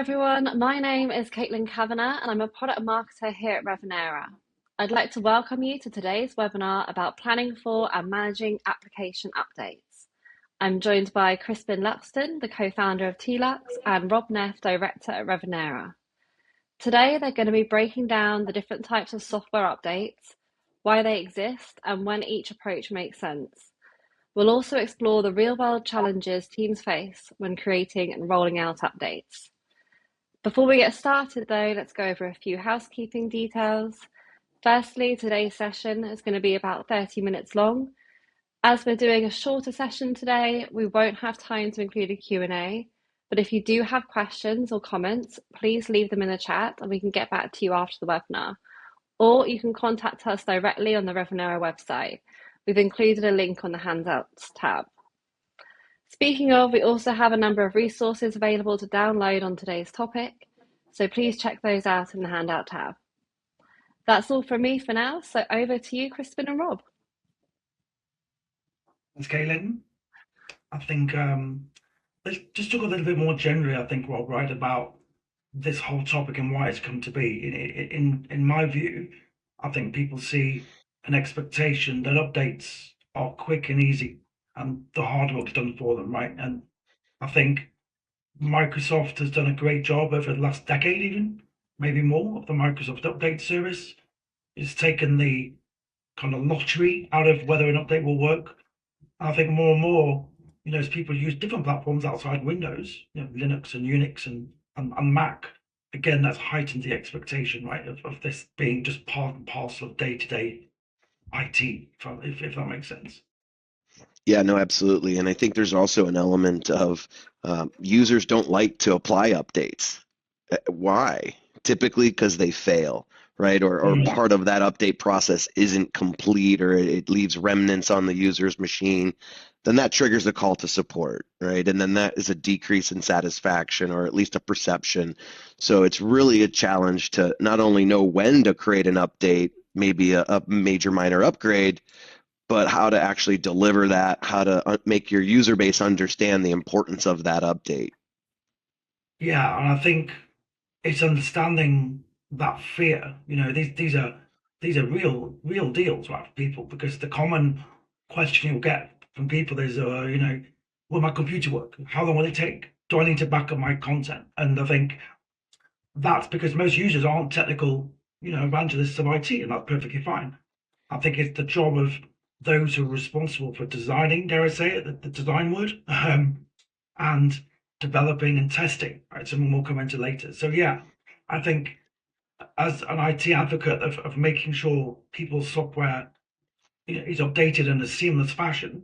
everyone. My name is Caitlin Kavanagh, and I'm a product marketer here at Revenera. I'd like to welcome you to today's webinar about planning for and managing application updates. I'm joined by Crispin Luxton, the co-founder of TLux, and Rob Neff, director at Revenera. Today, they're going to be breaking down the different types of software updates, why they exist, and when each approach makes sense. We'll also explore the real-world challenges teams face when creating and rolling out updates. Before we get started though, let's go over a few housekeeping details. Firstly, today's session is going to be about 30 minutes long. As we're doing a shorter session today, we won't have time to include a Q&A, but if you do have questions or comments, please leave them in the chat and we can get back to you after the webinar. Or you can contact us directly on the Revenera website. We've included a link on the Handouts tab. Speaking of, we also have a number of resources available to download on today's topic, so please check those out in the Handout tab. That's all from me for now, so over to you, Crispin and Rob. Thanks, Caitlin. I think let's just talk a little bit more generally, I think, Rob, right, about this whole topic and why it's come to be. In my view, I think people see an expectation that updates are quick and easy and the hard work's done for them, right? And I think Microsoft has done a great job over the last decade, even maybe more, of the Microsoft Update service. It's taken the kind of lottery out of whether an update will work. I think more and more, as people use different platforms outside Windows, Linux and Unix and Mac, again, that's heightened the expectation, right, of this being just part and parcel of day-to-day IT, if that makes sense. Yeah, no, absolutely. And I think there's also an element of users don't like to apply updates. Why? Typically because they fail, right? Or part of that update process isn't complete, or it leaves remnants on the user's machine. Then that triggers a call to support, right? And then that is a decrease in satisfaction, or at least a perception. So it's really a challenge to not only know when to create an update, maybe a major minor upgrade, but how to actually deliver that, how to make your user base understand the importance of that update. Yeah, and I think it's understanding that fear. These are real deals, right, for people, because the common question you'll get from people is, will my computer work? How long will it take? Do I need to back up my content? And I think that's because most users aren't technical, evangelists of IT, and that's perfectly fine. I think it's the job of those who are responsible for designing, dare I say it, the design word, and developing and testing, right? Someone will come into later. So yeah, I think as an IT advocate of making sure people's software is updated in a seamless fashion,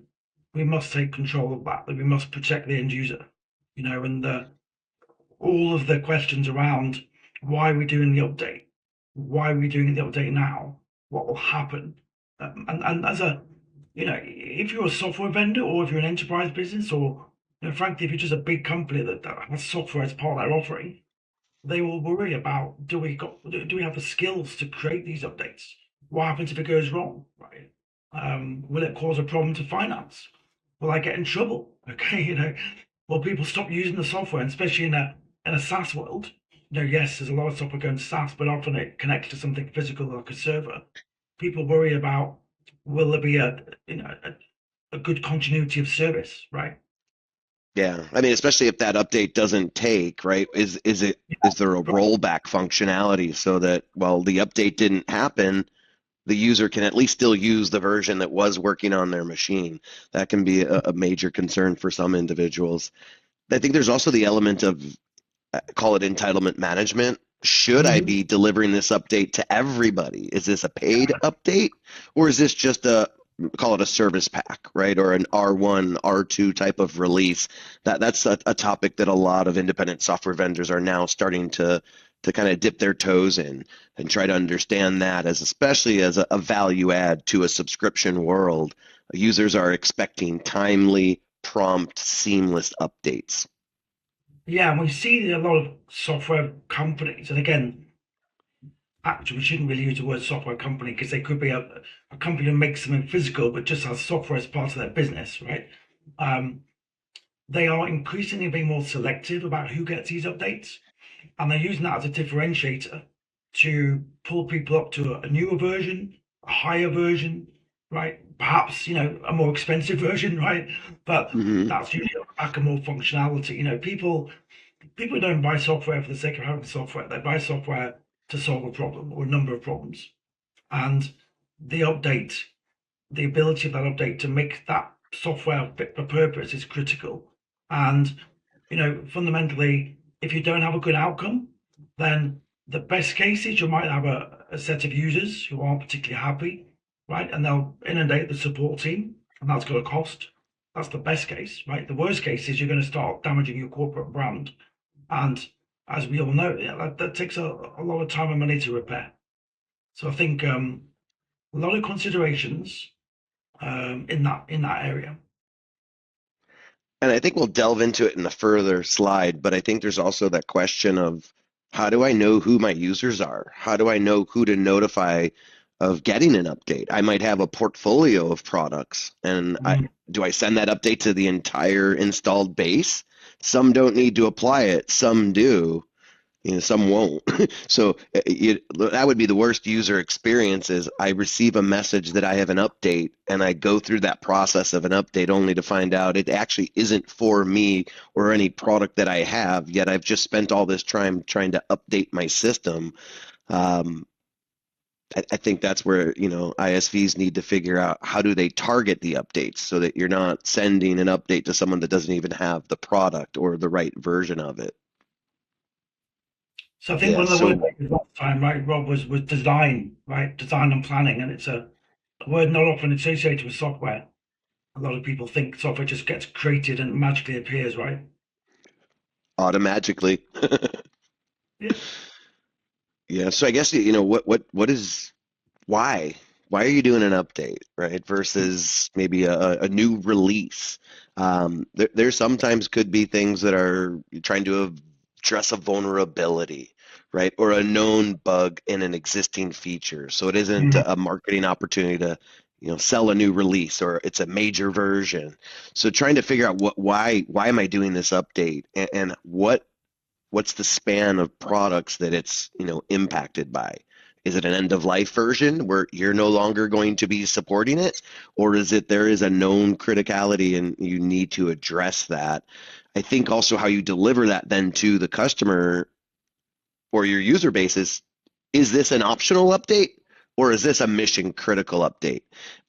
we must take control of that we must protect the end user, and all of the questions around why are we doing the update, why are we doing the update now, what will happen, and as a if you're a software vendor, or if you're an enterprise business, or frankly, if you're just a big company that has software as part of their offering, they will worry about, do we have the skills to create these updates? What happens if it goes wrong, right? Will it cause a problem to finance? Will I get in trouble? Okay, will people stop using the software, and especially in a SaaS world? Yes, there's a lot of software going to SaaS, but often it connects to something physical like a server. People worry about, will there be a good continuity of service, right? Yeah, I mean, especially if that update doesn't take, right? Is there a rollback functionality so that while the update didn't happen, the user can at least still use the version that was working on their machine? That can be a major concern for some individuals. I think there's also the element of, call it entitlement management. Should I be delivering this update to everybody? Is this a paid update, or is this just call it a service pack, right? Or an R1, R2 type of release? That's a topic that a lot of independent software vendors are now starting to kind of dip their toes in and try to understand that, as especially as a value add to a subscription world. Users are expecting timely, prompt, seamless updates. Yeah, and we see a lot of software companies, and again, actually, we shouldn't really use the word software company, because they could be a company that makes something physical but just has software as part of their business, right? They are increasingly being more selective about who gets these updates. and they're using that as a differentiator to pull people up to a newer version, a higher version, right? Perhaps, a more expensive version, right? But Hmm. that's usually on the back of more functionality. People don't buy software for the sake of having software. They buy software to solve a problem or a number of problems. And the update, the ability of that update to make that software fit for purpose is critical. And, fundamentally, if you don't have a good outcome, then the best case is you might have a set of users who aren't particularly happy, right? And they'll inundate the support team, and that's got a cost. That's the best case, right? The worst case is you're going to start damaging your corporate brand. And as we all know, yeah, that takes a lot of time and money to repair. So I think a lot of considerations in that area. And I think we'll delve into it in a further slide, but I think there's also that question of how do I know who my users are? How do I know who to notify of getting an update? I might have a portfolio of products, and Mm. do I send that update to the entire installed base? Some don't need to apply it, some do. Some won't. So that would be the worst user experience is I receive a message that I have an update and I go through that process of an update only to find out it actually isn't for me or any product that I have, yet I've just spent all this time trying to update my system. Um, I think that's where, ISVs need to figure out how do they target the updates so that you're not sending an update to someone that doesn't even have the product or the right version of it. So I think Yeah, one of the words so I used last time, right, Rob, was design, right? Design and planning, and it's a word not often associated with software. A lot of people think software just gets created and magically appears, right? automatically. Yeah. Yeah, so I guess what is why? Why are you doing an update, right? Versus maybe a new release. There sometimes could be things that are trying to address a vulnerability, right? Or a known bug in an existing feature. So it isn't Mhm. a marketing opportunity to, sell a new release or it's a major version. So trying to figure out why am I doing this update and what's the span of products that it's impacted by? Is it an end of life version where you're no longer going to be supporting it, or is it there is a known criticality and you need to address that? I think also how you deliver that then to the customer or your user base is this an optional update or is this a mission critical update?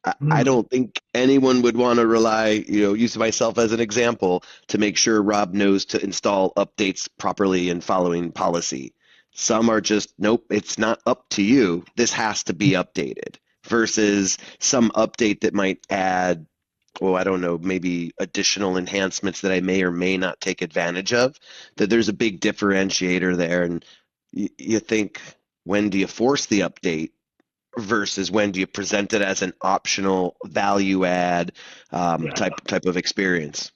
I Mm. don't think anyone would want to rely, use myself as an example to make sure Rob knows to install updates properly and following policy. Some are just, nope, it's not up to you. This has to be updated versus some update that might add, well, I don't know, maybe additional enhancements that I may or may not take advantage of, that there's a big differentiator there. And you think, when do you force the update versus when do you present it as an optional value add Yeah. type of experience?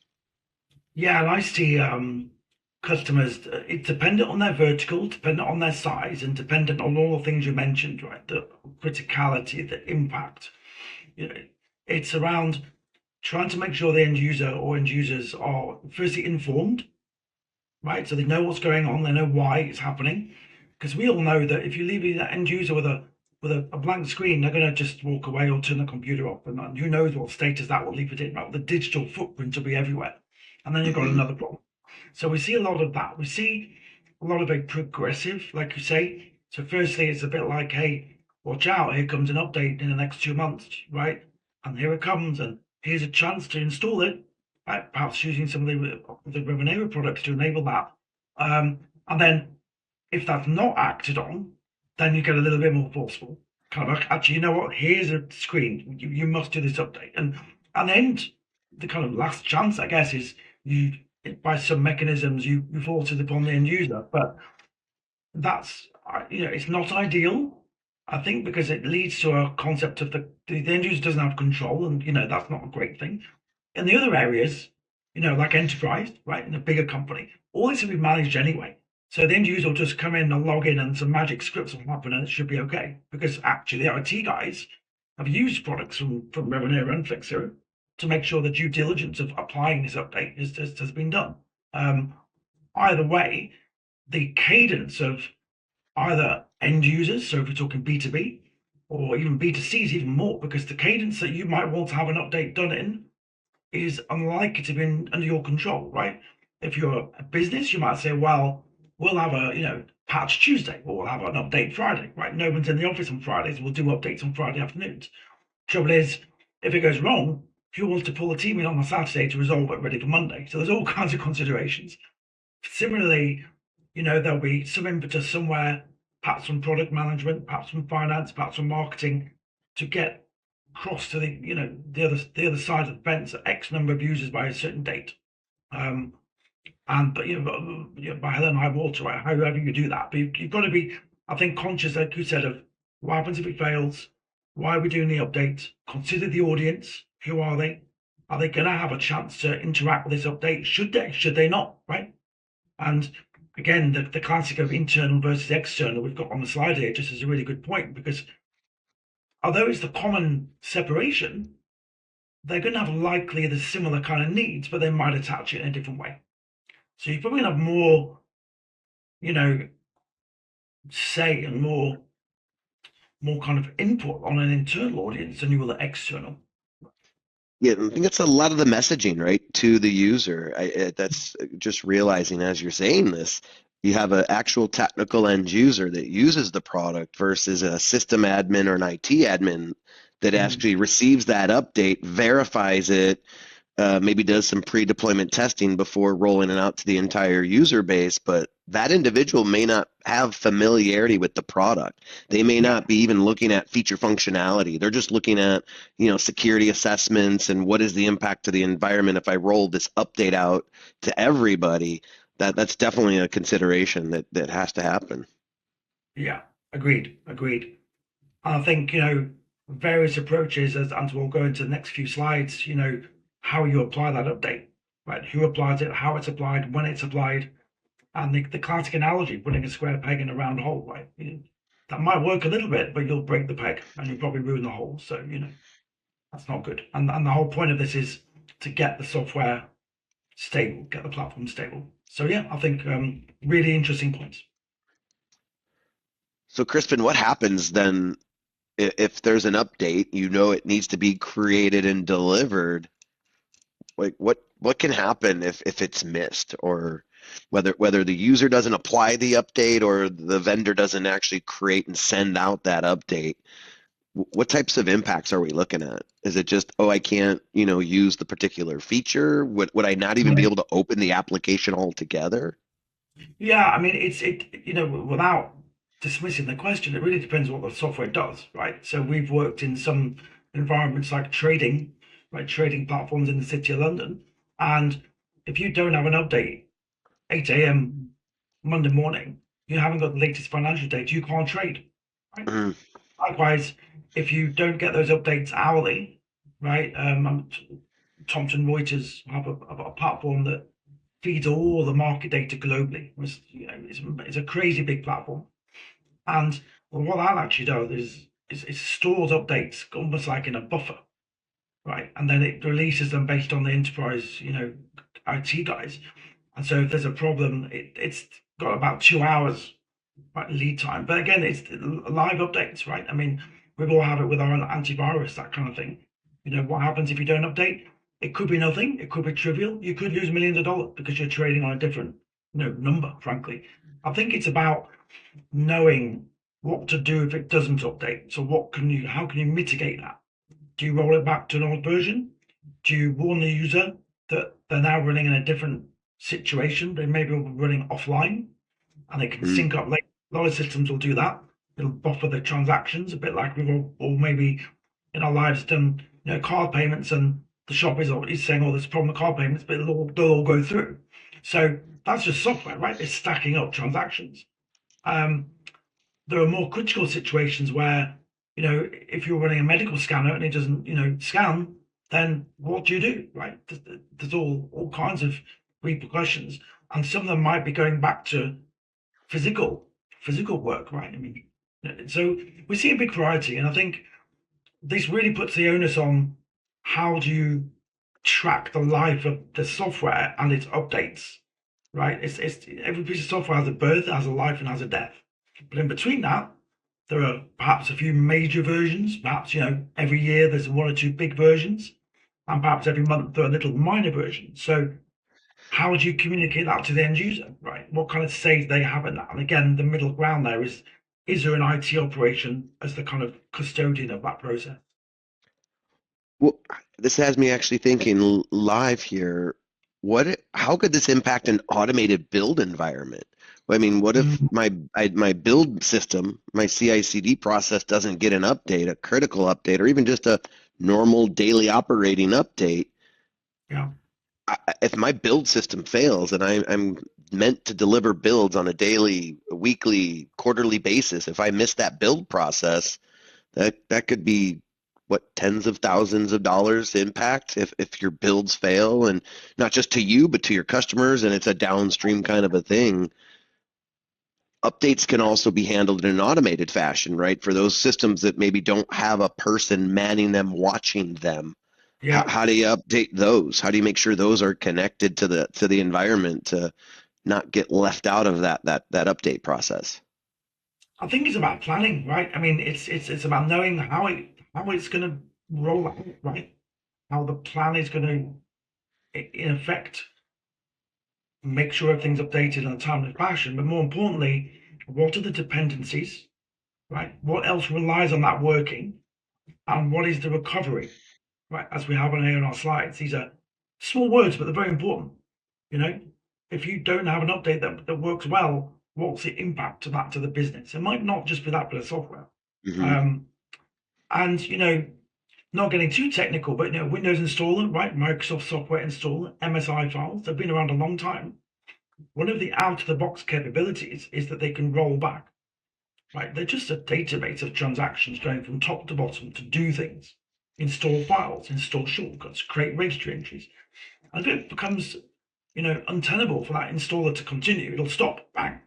Yeah, and I see customers, it's dependent on their vertical, dependent on their size, and dependent on all the things you mentioned, right? The criticality, the impact. You know, it's around trying to make sure the end user or end users are firstly informed, right? So they know what's going on, they know why it's happening. Because we all know that if you leave the end user with a blank screen, they're going to just walk away or turn the computer off, and who knows what status that will leave it in. Right? The digital footprint will be everywhere, and then you've got Hmm. another problem. So we see a lot of that. We see a lot of a progressive, like you say. So firstly, it's a bit like, hey, watch out, here comes an update in the next 2 months, right? And here it comes, and here's a chance to install it, right? Perhaps using some of the Revenera products to enable that. And then if that's not acted on, then you get a little bit more forceful. Kind of like, actually, you know what? Here's a screen. You must do this update. And then the kind of last chance, I guess, is you by some mechanisms you force it upon the end user. But that's it's not ideal. I think because it leads to a concept of the end user doesn't have control, and that's not a great thing. In the other areas, like enterprise, right, in a bigger company, all this will be managed anyway. So the end user will just come in and log in, and some magic scripts will happen, and it should be okay. Because actually, the IT guys have used products from Revenue and Flexero to make sure the due diligence of applying this update has been done. Either way, the cadence of either end users, so if we're talking B2B, or even B2C is even more, because the cadence that you might want to have an update done in is unlikely to be under your control, right? If you're a business, you might say, well, we'll have a patch Tuesday, or we'll have an update Friday, right? No one's in the office on Fridays, we'll do updates on Friday afternoons. Trouble is, if it goes wrong, who wants to pull a team in on a Saturday to resolve it ready for Monday? So there's all kinds of considerations. Similarly, there'll be some impetus somewhere, perhaps from product management, perhaps from finance, perhaps from marketing, to get across to the other side of the fence at X number of users by a certain date. But by hell and high water, right? However you do that, but you've got to be, I think, conscious, like you said, of what happens if it fails. Why are we doing the update? Consider the audience. Who are they? Are they going to have a chance to interact with this update? Should they? Should they not? Right? And again, the classic of internal versus external we've got on the slide here just is a really good point, because although it's the common separation, they're going to have likely the similar kind of needs, but they might attach it in a different way. So you're probably going to have more, say and more kind of input on an internal audience than you will at external. Yeah, I think that's a lot of the messaging, right, to the user. That's just realizing as you're saying this, you have an actual technical end user that uses the product versus a system admin or an IT admin that actually receives that update, verifies it, maybe does some pre-deployment testing before rolling it out to the entire user base, but that individual may not have familiarity with the product. They may not be even looking at feature functionality. They're just looking at, security assessments and what is the impact to the environment if I roll this update out to everybody. That's definitely a consideration that has to happen. Yeah, agreed. I think, various approaches, and we'll go into the next few slides, how you apply that update, right? Who applies it, how it's applied, when it's applied, and the classic analogy, putting a square peg in a round hole, right? That might work a little bit, but you'll break the peg and you'll probably ruin the hole. So, that's not good. And the whole point of this is to get the software stable, get the platform stable. So yeah, I think really interesting points. So Crispin, what happens then if there's an update, it needs to be created and delivered? Like what can happen if it's missed, or whether the user doesn't apply the update or the vendor doesn't actually create and send out that update? What types of impacts are we looking at? Is it just, I can't, use the particular feature? Would I not even be able to open the application altogether? Yeah, I mean, without dismissing the question, it really depends what the software does, right? So we've worked in some environments like trading, right? Trading platforms in the City of London. And if you don't have an update 8 a.m. Monday morning, you haven't got the latest financial data, you can't trade, right? Mm. Likewise, if you don't get those updates hourly, right? Thomson Reuters have a platform that feeds all the market data globally. It's a crazy big platform. And what that actually does is it stores updates almost like in a buffer, right? And then it releases them based on the enterprise, IT guys. And so if there's a problem, it's got about 2 hours lead time. But again, it's live updates, right? I mean, we all have it with our antivirus, that kind of thing. What happens if you don't update? It could be nothing. It could be trivial. You could lose millions of dollars because you're trading on a different, number, frankly. I think it's about knowing what to do if it doesn't update. So how can you mitigate that? Do you roll it back to an old version? Do you warn the user that they're now running in a different situation? They may be running offline and they can sync up later. A lot of systems will do that. It'll buffer the transactions, a bit like we've all maybe in our lives done, card payments, and the shop is saying, "Oh, there's a problem with card payments," but they'll all go through. So that's just software, right? It's stacking up transactions. There are more critical situations where, if you're running a medical scanner and it doesn't, scan, then what do you do, right? There's all kinds of repercussions, and some of them might be going back to physical work, right? I mean, so we see a big variety, and I think this really puts the onus on how do you track the life of the software and its updates, right? It's every piece of software has a birth, has a life, and has a death. But in between that, there are perhaps a few major versions. Perhaps, every year there's one or two big versions, and perhaps every month there are little minor versions. So how do you communicate that to the end user, right? What kind of say do they have in that? And again, the middle ground there is there an IT operation as the kind of custodian of that process? Well, this has me actually thinking live here. How could this impact an automated build environment? I mean, what if Mm, my build system, my CI/CD process doesn't get an update, a critical update, or even just a normal daily operating update? yeah, If my build system fails and I'm meant to deliver builds on a daily, weekly, quarterly basis, if I miss that build process, that could be what, tens of thousands of dollars impact if your builds fail, and not just to you but to your customers, and it's a downstream kind of a thing. Updates can also be handled in an automated fashion, right? For those systems that maybe don't have a person manning them, watching them. yeah. How do you update those? How do you make sure those are connected to the environment to not get left out of that update process? I think it's about planning, right? I mean, it's about knowing how it's going to roll out, right? How the plan is going to, in effect, make sure everything's updated in a timely fashion. But more importantly, what are the dependencies, right? What else relies on that working, and what is the recovery, right? As we have on here on our slides, these are small words, but they're very important. You know, if you don't have an update that works well, what's the impact of that to the business? It might not just be that bit of software. Hmm. Um, and not getting too technical, but Windows installer, right? Microsoft software installer, MSI files, they've been around a long time. One of the out of the box capabilities is that they can roll back, right? They're just a database of transactions going from top to bottom to do things, install files, install shortcuts, create registry entries. And if it becomes, untenable for that installer to continue, it'll stop, bang.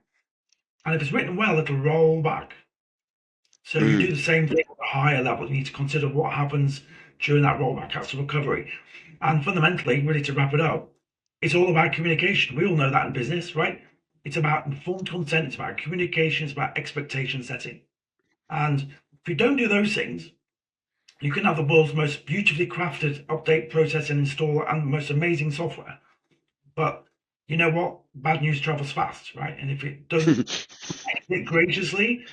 And if it's written well, it'll roll back. So you do Mm. the same thing at a higher level. You need to consider what happens during that rollback after recovery. And fundamentally, really to wrap it up, it's all about communication. We all know that in business, right? It's about informed consent, it's about communication, it's about expectation setting. And if you don't do those things, you can have the world's most beautifully crafted update, process, and install and most amazing software. But you know what? Bad news travels fast, right? And if it doesn't exit graciously,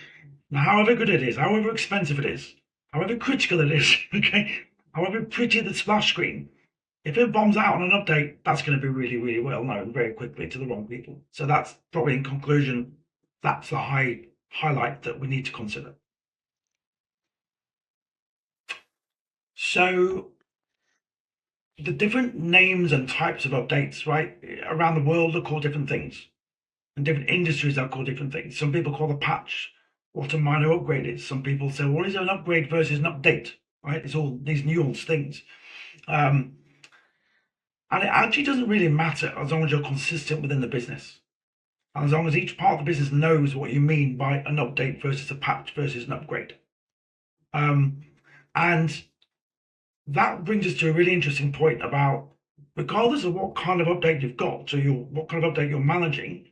however good it is, however expensive it is, however critical it is, okay, however pretty the splash screen, if it bombs out on an update, that's going to be really, really well known very quickly to the wrong people. So that's probably in conclusion, that's the highlight that we need to consider. So the different names and types of updates, right, around the world are called different things. And different industries are called different things. Some people call a patch what a minor upgrade is. Some people say, what is an upgrade versus an update? Right? It's all these nuanced things. And it actually doesn't really matter as long as you're consistent within the business. And as long as each part of the business knows what you mean by an update versus a patch versus an upgrade. And that brings us to a really interesting point about regardless of what kind of update you've got, so what kind of update you're managing,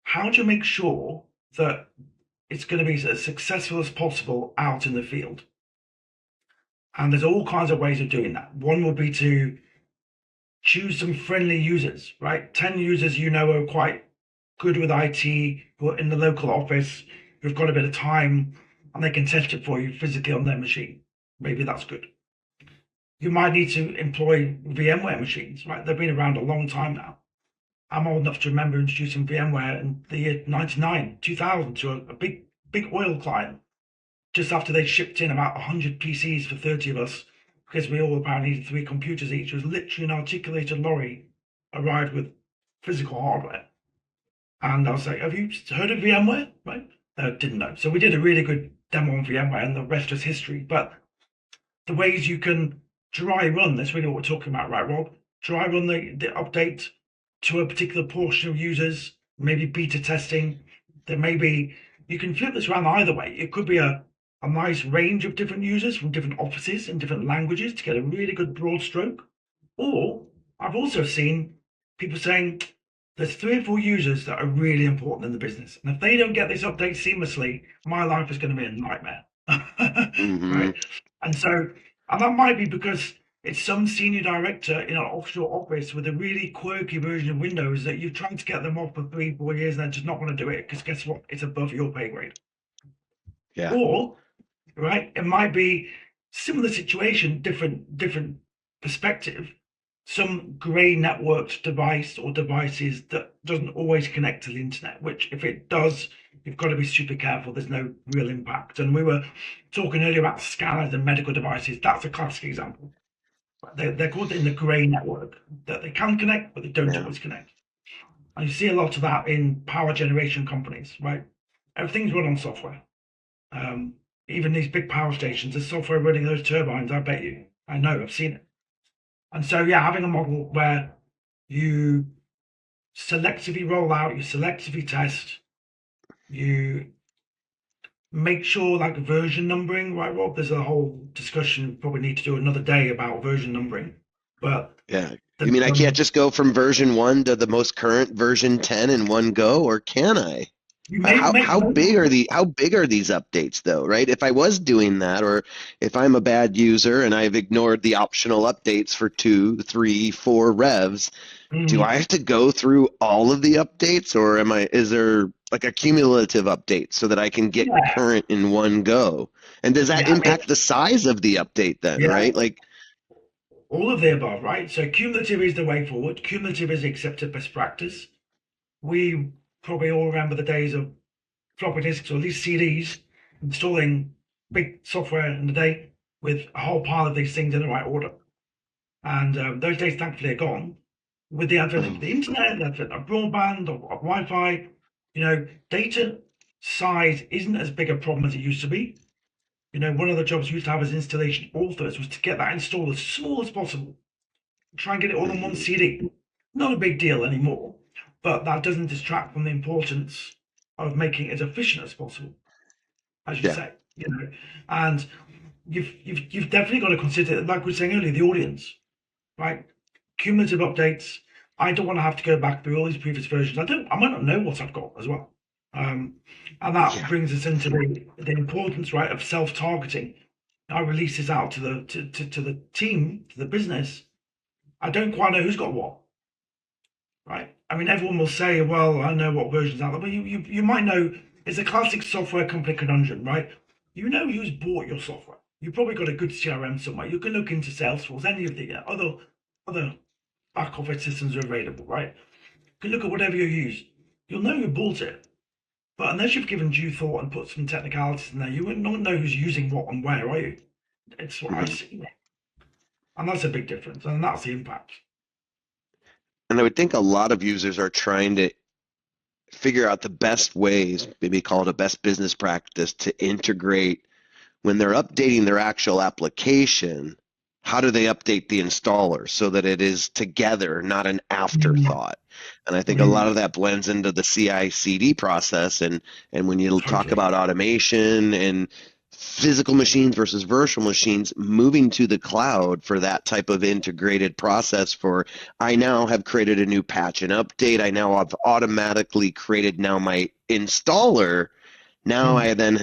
how do you make sure that it's going to be as successful as possible out in the field? And there's all kinds of ways of doing that. One would be to choose some friendly users, right? 10 users are quite good with IT, who are in the local office, who've got a bit of time, and they can test it for you physically on their machine. Maybe that's good. You might need to employ VMware machines, right? They've been around a long time now. I'm old enough to remember introducing VMware in the year 99, 2000 to a big oil client just after they shipped in about 100 PCs for 30 of us because we all apparently needed 3 computers each. It was literally an articulated lorry arrived with physical hardware. And I was like, have you heard of VMware? Right? Didn't know. So we did a really good demo on VMware and the rest is history. But the ways you can dry run, that's really what we're talking about, right, Rob? Dry run the update to a particular portion of users, maybe beta testing. There may be, you can flip this around either way. It could be a nice range of different users from different offices and different languages to get a really good broad stroke. Or I've also seen people saying, there's 3 or 4 users that are really important in the business. And if they don't get this update seamlessly, my life is going to be a nightmare. Hmm. Right. And so, and that might be because it's some senior director in an offshore office with a really quirky version of Windows that you've tried to get them off for 3 or 4 years and they're just not going to do it because guess what? It's above your pay grade. Yeah. Or, right, it might be similar situation, different perspective. Some grey networked device or devices that doesn't always connect to the internet, which if it does, you've got to be super careful. There's no real impact. And we were talking earlier about scanners and medical devices. That's a classic example. They're called in the grey network, that they can connect, but they don't Yeah. always connect. And you see a lot of that in power generation companies, right? Everything's run on software. Um, Even these big power stations, the software running those turbines, I bet you. I know, I've seen it. And so, yeah, having a model where you selectively roll out, you selectively test, you make sure like version numbering, right, Rob? There's a whole discussion, we probably need to do another day about version numbering. But Yeah. the, You mean I can't just go from version 1 to the most current version 10 in one go, or can I? you may make How big are these updates though, right? If I was doing that, or if I'm a bad user and I've ignored the optional updates for 2, 3, 4 revs, do I have to go through all of the updates, or is there like a cumulative update so that I can get yeah, current in one go? And does that yeah, impact the size of the update then, yeah, right? Like, all of the above, right? So cumulative is the way forward. Cumulative is accepted best practice. We probably all remember the days of floppy disks or at least CDs, installing big software in the day with a whole pile of these things in the right order. And those days, thankfully, are gone. With the advent of the internet, the advent of broadband, of Wi-Fi, data size isn't as big a problem as it used to be. One of the jobs we used to have as installation authors was to get that installed as small as possible. Try and get it all on one mhm, CD. Not a big deal anymore, but that doesn't distract from the importance of making it as efficient as possible, as you yeah, say. And you've definitely got to consider, like we were saying earlier, the audience, right? Cumulative updates. I don't want to have to go back through all these previous versions. I might not know what I've got as well. Um, and that yeah, brings us into the importance, right, of self-targeting. I release this out to the team, to the business. I don't quite know who's got what, right? I mean, everyone will say, "Well, I know what version's out there," but you might know. It's a classic software company conundrum, right? You know who's bought your software. You've probably got a good CRM somewhere. You can look into Salesforce, any of the other back office systems are available, right? You can look at whatever you use. You'll know who bought it, but unless you've given due thought and put some technicalities in there, you would not know who's using what and where, are you? It's what I mhm. see, and that's a big difference, and that's the impact. And I would think a lot of users are trying to figure out the best ways, maybe call it a best business practice, to integrate when they're updating their actual application. How do they update the installer so that it is together, not an Mm, afterthought? And I think a lot mm, of that blends into the CI/CD process. And when you talk totally. about automation and physical machines versus virtual machines, moving to the cloud for that type of integrated process for, I now have created a new patch and update. I now have automatically created now my installer. Now Mm. I then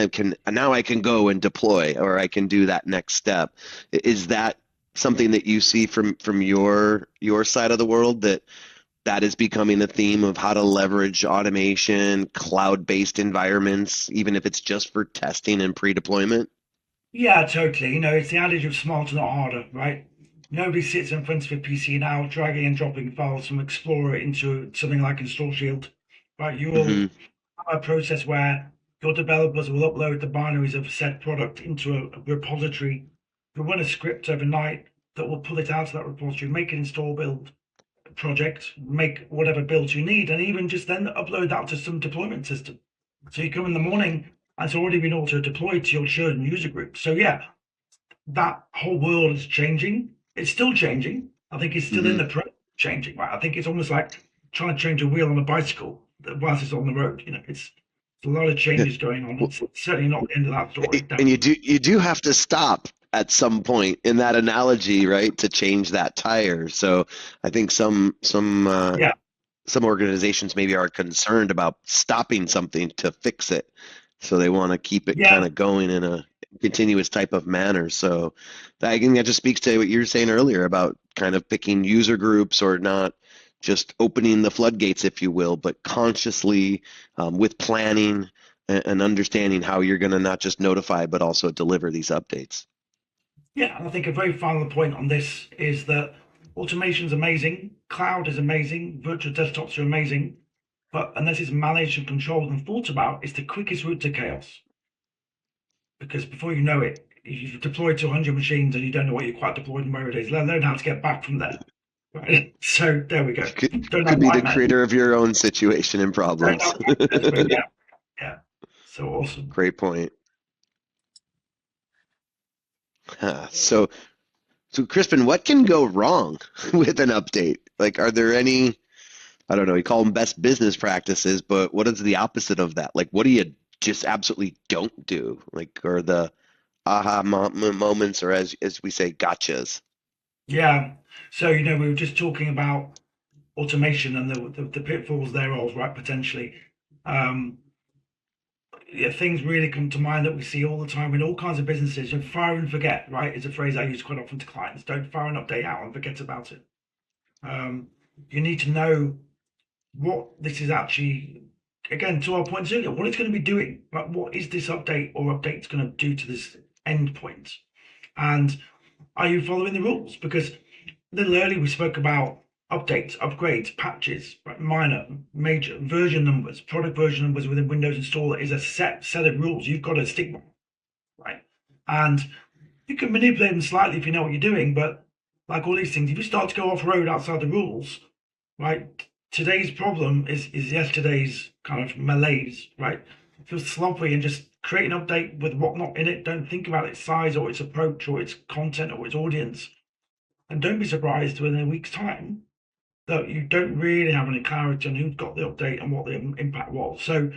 now I can go and deploy, or I can do that next step. Is that something that you see from your side of the world, that is becoming a theme of how to leverage automation, cloud-based environments, even if it's just for testing and pre-deployment? Yeah, totally. It's the adage of smarter, not harder, right? Nobody sits in front of a PC now dragging and dropping files from Explorer into something like Install Shield, right? You will Hmm. have a process where your developers will upload the binaries of said product into a repository. You'll run a script overnight that will pull it out of that repository, make an install build project, make whatever builds you need, and even just then upload that to some deployment system. So you come in the morning and it's already been auto deployed to your chosen user group. So yeah, that whole world is changing. It's still changing. I think it's still in Hmm. the process of changing. Right? I think it's almost like trying to change a wheel on a bicycle whilst it's on the road. It's a lot of changes going on. Well, It's certainly not the end of that story. and Definitely. you do have to stop at some point in that analogy, right, to change that tire. So I think some Yeah. some organizations maybe are concerned about stopping something to fix it. So they want to keep it kind Yeah, of going in a continuous type of manner. So that, again, that just speaks to what you were saying earlier about kind of picking user groups or not just opening the floodgates, if you will, but consciously with planning and understanding how you're going to not just notify, but also deliver these updates. yeah. And I think a very final point on this is that automation is amazing, cloud is amazing, virtual desktops are amazing, but unless it's managed and controlled and thought about, it's the quickest route to chaos. Because before you know it, you've deployed to 100 machines and you don't know what you quite deployed and where it is, let alone how to get back from there. Right? So there we go. Don't Could have be the nightmares. creator of your own situation and Don't problems. have nightmares, but yeah, yeah. So awesome. Great point. So, so Crispin, what can go wrong with an update? Like, are there any, I don't know, you call them best business practices, but what is the opposite of that? Like, what do you just absolutely don't do? Like, or the moments, or as we say, gotchas. Yeah. So, we were just talking about automation and the pitfalls thereof, right? Potentially. Um, yeah, things really come to mind that we see all the time in all kinds of businesses. And fire and forget, right, is a phrase I use quite often to clients. Don't fire an update out and forget about it. Um, you need to know what this is actually, again, to our points earlier, what it's going to be doing. Like, what is this update or update's going to do to this endpoint? And are you following the rules? Because a little earlier we spoke about updates, upgrades, patches, right? Minor, major, version numbers, product version numbers within Windows Installer is a set of rules you've got to stick by, right? And you can manipulate them slightly if you know what you're doing, but like all these things, if you start to go off road outside the rules, right? Today's problem is yesterday's kind of malaise, right? If you're sloppy and just create an update with what not in it, don't think about its size or its approach or its content or its audience, and don't be surprised within a week's time that you don't really have any clarity on who got the update and what the impact was. So,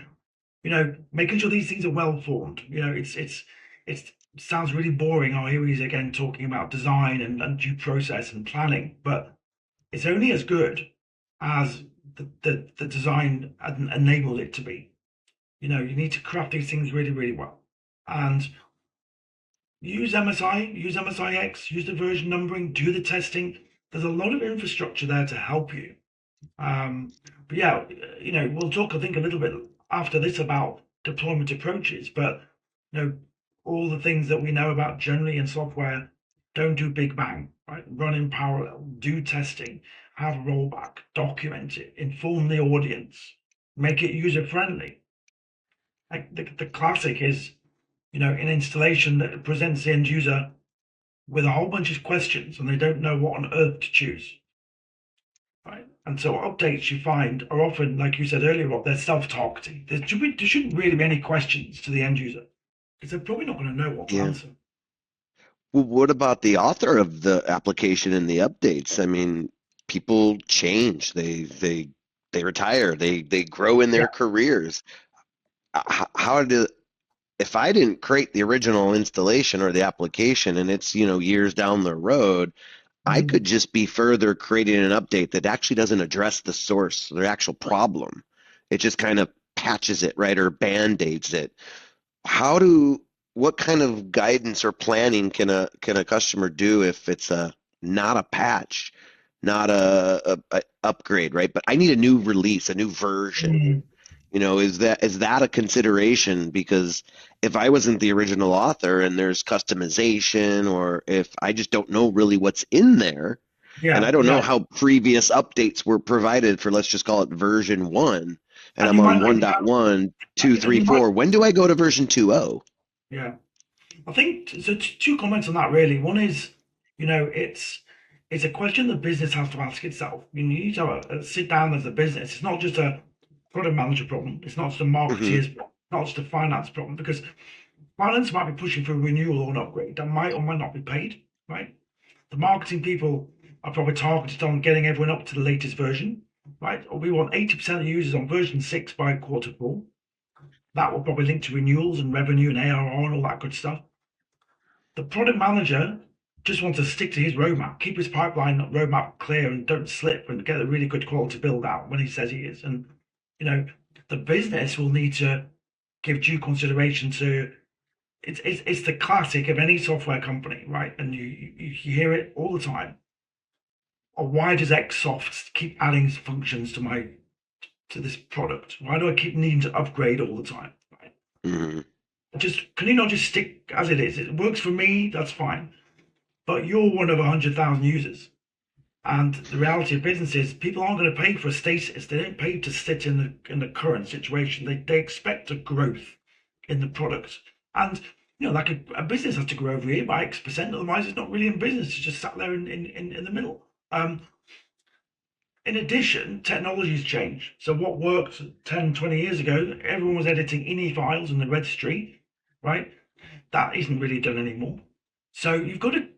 making sure these things are well formed. It sounds really boring. Oh, here he is again talking about design and due process and planning, but it's only as good as the design enabled it to be. You need to craft these things really, really well. And use MSI, use MSIX, use the version numbering, do the testing. There's a lot of infrastructure there to help you. But yeah, we'll talk, I think, a little bit after this about deployment approaches, but all the things that we know about generally in software, don't do big bang, right? Run in parallel, do testing, have rollback, document it, inform the audience, make it user friendly. Like the classic is, an installation that presents the end user with a whole bunch of questions and they don't know what on earth to choose. Right. And so updates you find are often, like you said earlier, Rob, they're self-targeting. There shouldn't really be any questions to the end user because they're probably not going to know what to Yeah. answer. Well, what about the author of the application and the updates? I mean, people change. They retire. They grow in Yeah. their careers. How do if I didn't create the original installation or the application and it's, years down the road, I Mm. could just be further creating an update that actually doesn't address the source, the actual problem. It just kind of patches it, right, or band-aids it. How do what kind of guidance or planning can a customer do if it's a not a patch, not a upgrade, right? But I need a new release, a new version. Mm. Is that a consideration? Because if I wasn't the original author and there's customization, or if I just don't know really what's in there, and I Yeah, don't know yeah. how previous updates were provided for, let's just call it version one, and And I'm you might on not even have, 1.1, 2, and 3, you might, 4, when do I go to version 2.0? yeah. I think so. Two comments on that really. One is, it's a question the business has to ask itself. You need to have a sit down as a business. It's not just a product manager problem. It's not just a Hmm. marketeer's problem. Not just a finance problem because finance might be pushing for a renewal or an upgrade that might or might not be paid. Right. The marketing people are probably targeted on getting everyone up to the latest version. Right. Or we want 80% of users on version 6 by quarter four. That will probably link to renewals and revenue and ARR and all that good stuff. The product manager just wants to stick to his roadmap, keep his pipeline roadmap clear, and don't slip, and get a really good quality build out when he says he is. And the business will need to give due consideration to it's the classic of any software company, right? And you hear it all the time. Or why does Xsoft keep adding functions to this product? Why do I keep needing to upgrade all the time? Right? Mhm. Can you not just stick as it is? It works for me, that's fine. But you're one of 100,000 users. And the reality of business is people aren't going to pay for stasis. They don't pay to sit in the current situation. They expect a growth in the product. And like a business has to grow every year by X%, otherwise it's not really in business. It's just sat there in the middle. In addition, technologies change. So what worked 10, 20 years ago, everyone was editing INI files in the registry, right? That isn't really done anymore. So you've got to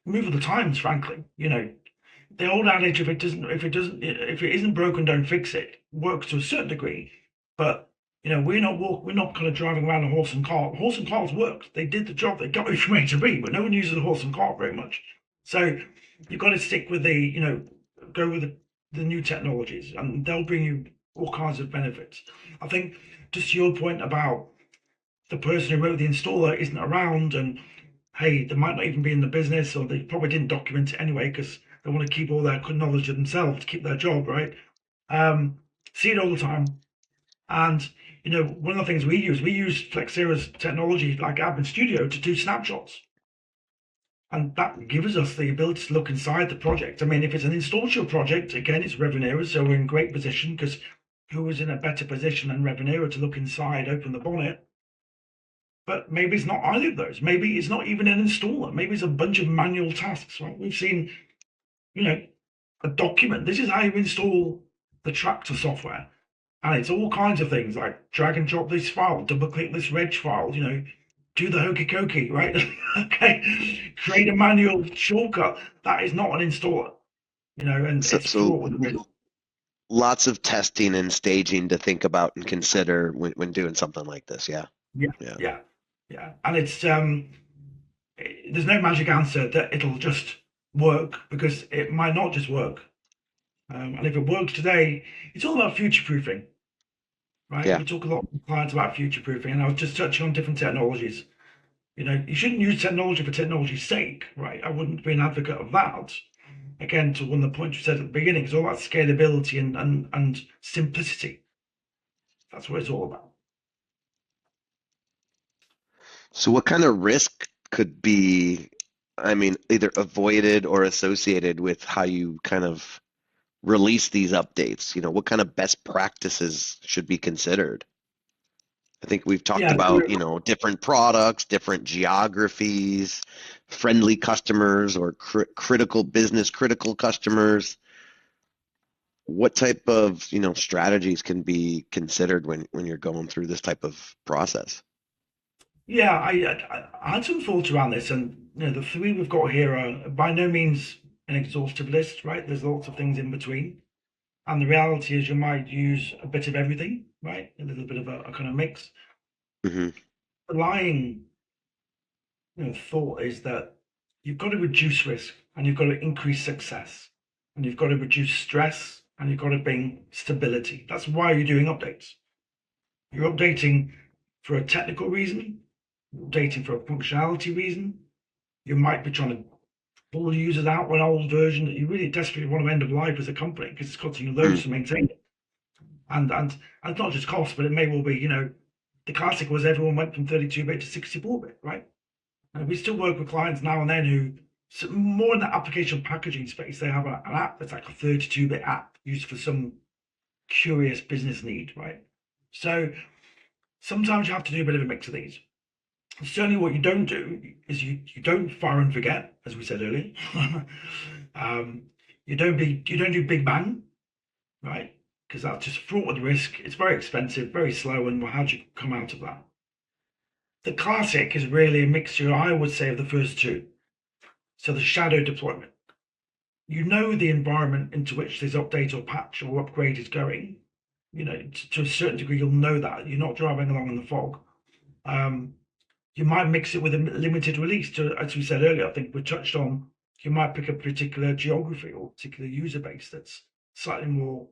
move with the times, frankly. The old adage, if it isn't broken, don't fix it, works to a certain degree. But we're not kind of driving around a horse and cart. Horse and carts worked. They did the job. They got you from A to B, but no one uses a horse and cart very much. So you've got to stick with go with the new technologies, and they'll bring you all kinds of benefits. I think just to your point about the person who wrote the installer isn't around, and hey, they might not even be in the business, or they probably didn't document it anyway because they want to keep all their knowledge to themselves to keep their job, right? See it all the time. And one of the things we use Flexera's technology like Admin Studio to do snapshots. And that gives us the ability to look inside the project. I mean, if it's an installation project, again, it's Revenera, so we're in great position because who is in a better position than Revenera to look inside, open the bonnet? But maybe it's not either of those. Maybe it's not even an installer. Maybe it's a bunch of manual tasks, right? We've seen, a document. This is how you install the tractor software. And it's all kinds of things like drag and drop this file, double click this reg file, do the hokey cokey, right? Okay. Create a manual shortcut. That is not an installer, and it's So fraught with risk. lots of testing and staging to think about and consider when doing something like this. Yeah. Yeah, Yeah. yeah, yeah. And it's there's no magic answer that it'll just work, because it might not just work. And if it works today, it's all about future proofing, right? Yeah. We talk a lot with clients about future proofing, and I was just touching on different technologies. You shouldn't use technology for technology's sake, right? I wouldn't be an advocate of that. Again, to one of the points you said at the beginning, it's all about scalability and simplicity. That's what it's all about. So what kind of risk could be, I mean, either avoided or associated with how you kind of release these updates? What kind of best practices should be considered? I think we've talked Yeah, about, different products, different geographies, friendly customers or critical customers. What type of, strategies can be considered when you're going through this type of process? yeah. I had some thoughts around this, and the three we've got here are by no means an exhaustive list, right? There's lots of things in between, and the reality is you might use a bit of everything, right? A little bit of a kind of mix. Hmm. The lying, thought is that you've got to reduce risk and you've got to increase success, and you've got to reduce stress and you've got to bring stability. That's why you're doing updates. You're updating for a technical reason, you're updating for a functionality reason. You might be trying to pull users out of an old version that you really desperately want to end of life as a company because it's costing you loads to maintain it. And it's not just cost, but it may well be, the classic was everyone went from 32-bit to 64-bit, right? And we still work with clients now and then who, more in the application packaging space, they have an app that's like a 32-bit app used for some curious business need, right? So sometimes you have to do a bit of a mix of these. Certainly, what you don't do is you don't fire and forget, as we said earlier. You don't do big bang, right? Because that's just fraught with risk. It's very expensive, very slow, and how do you come out of that? The classic is really a mixture, I would say, of the first two. So the shadow deployment. You know the environment into which this update or patch or upgrade is going. To a certain degree, you'll know that. You're not driving along in the fog. you might mix it with a limited release. As we said earlier, I think we touched on, you might pick a particular geography or particular user base that's slightly more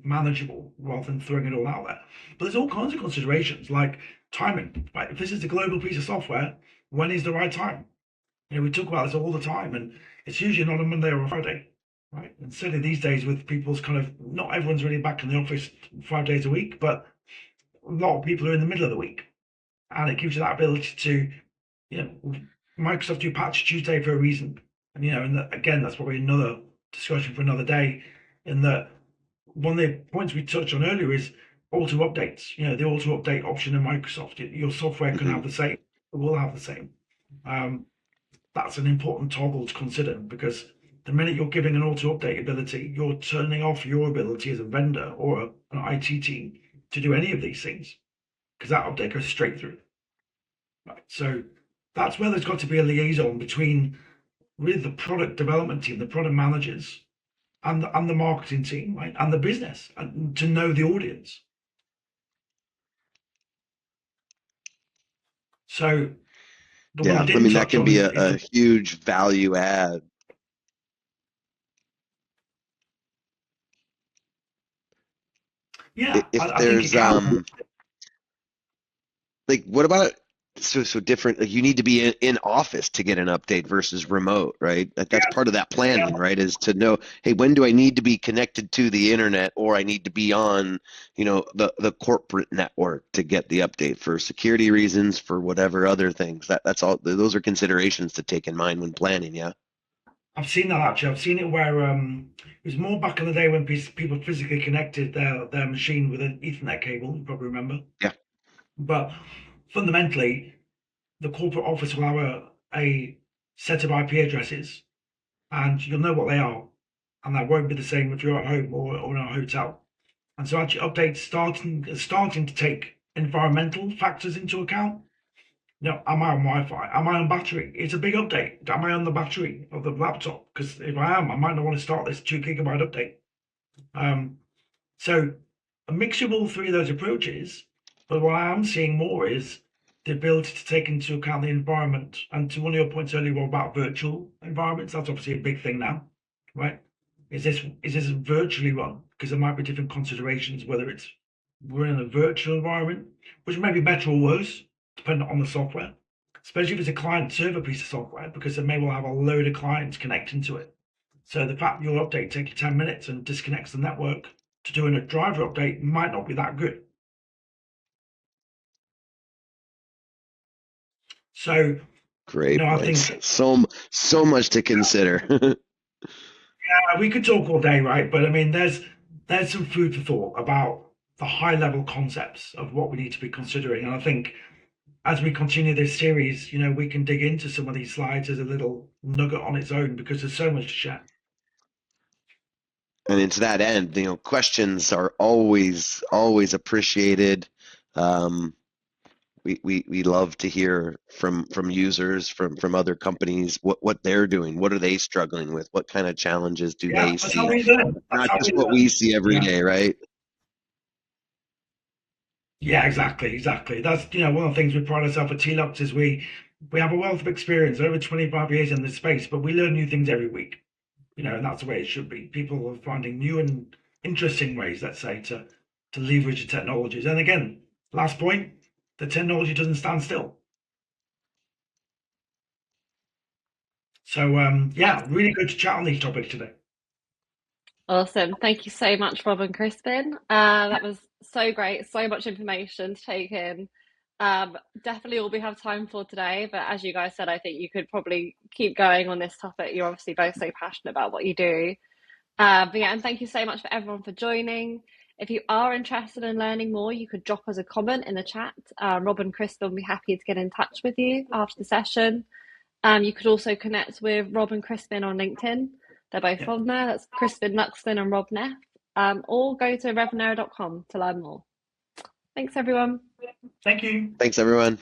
manageable rather than throwing it all out there. But there's all kinds of considerations like timing. Right? If this is a global piece of software, when is the right time? We talk about this all the time, and it's usually not a Monday or a Friday, right? And certainly these days, with people's kind of, not everyone's really back in the office 5 days a week, but a lot of people are in the middle of the week, and it gives you that ability to, Microsoft do Patch Tuesday for a reason, and again, that's probably another discussion for another day. In that, one of the points we touched on earlier is auto updates. The auto update option in Microsoft, your software can have the same, it will have the same. That's an important toggle to consider, because the minute you're giving an auto update ability, you're turning off your ability as a vendor or an IT team to do any of these things, because that update goes straight through. Right. So that's where there's got to be a liaison between really the product development team, the product managers, and the marketing team, right, and the business, and to know the audience. So the one Yeah, I I didn't mean, that touch can on be is a huge value add. If I think it there's can. like, what about so different? Like, you need to be in office to get an update versus remote, right? That's part of that planning, right? Is to know, hey, when do I need to be connected to the internet, or I need to be on, the corporate network to get the update for security reasons, for whatever other things. That's all. Those are considerations to take in mind when planning. Yeah. I've seen that actually. I've seen it where it was more back in the day when people physically connected their machine with an Ethernet cable. You probably remember. Yeah. But fundamentally, the corporate office will have a set of IP addresses, and you'll know what they are, and that won't be the same if you're at home or in a hotel. And so actually, updates starting to take environmental factors into account. Am I on Wi-Fi? Am I on battery? It's a big update. Am I on the battery of the laptop? Because if I am, I might not want to start this 2 GB update. So a mixture of all three of those approaches, but what I am seeing more is the ability to take into account the environment. And to one of your points earlier about virtual environments, that's obviously a big thing now, right? Is this virtually run? Because there might be different considerations, whether it's we're in a virtual environment, which may be better or worse, depending on the software, especially if it's a client server piece of software, because it may well have a load of clients connecting to it. So the fact your update takes you 10 minutes and disconnects the network to doing a driver update might not be that good. So, Great I points. think So much to consider. we could talk all day, right? But I mean, there's some food for thought about the high level concepts of what we need to be considering. And I think as we continue this series, we can dig into some of these slides as a little nugget on its own, because there's so much to share. And to that end, questions are always appreciated. We love to hear from users, from other companies, what they're doing, what are they struggling with, what kind of challenges do they That's how see, we learn. That's not how just we what learn. we see every day, right? Yeah, exactly. That's one of the things we pride ourselves at TLux is we have a wealth of experience, over 25 years in this space, but we learn new things every week. And that's the way it should be. People are finding new and interesting ways, let's say, to leverage the technologies. And again, last point, the technology doesn't stand still. So really good to chat on these topics today. Awesome. Thank you so much, Rob and Crispin. That was so great. So much information to take in. Definitely all we have time for today. But as you guys said, I think you could probably keep going on this topic. You're obviously both so passionate about what you do. But yeah, and thank you so much for everyone for joining. If you are interested in learning more, you could drop us a comment in the chat. Rob and Crispin will be happy to get in touch with you after the session. You could also connect with Rob and Crispin on LinkedIn. They're both on there. That's Crispin Luxton and Rob Neff. Or go to revenera.com to learn more. Thanks, everyone. Thank you. Thanks, everyone.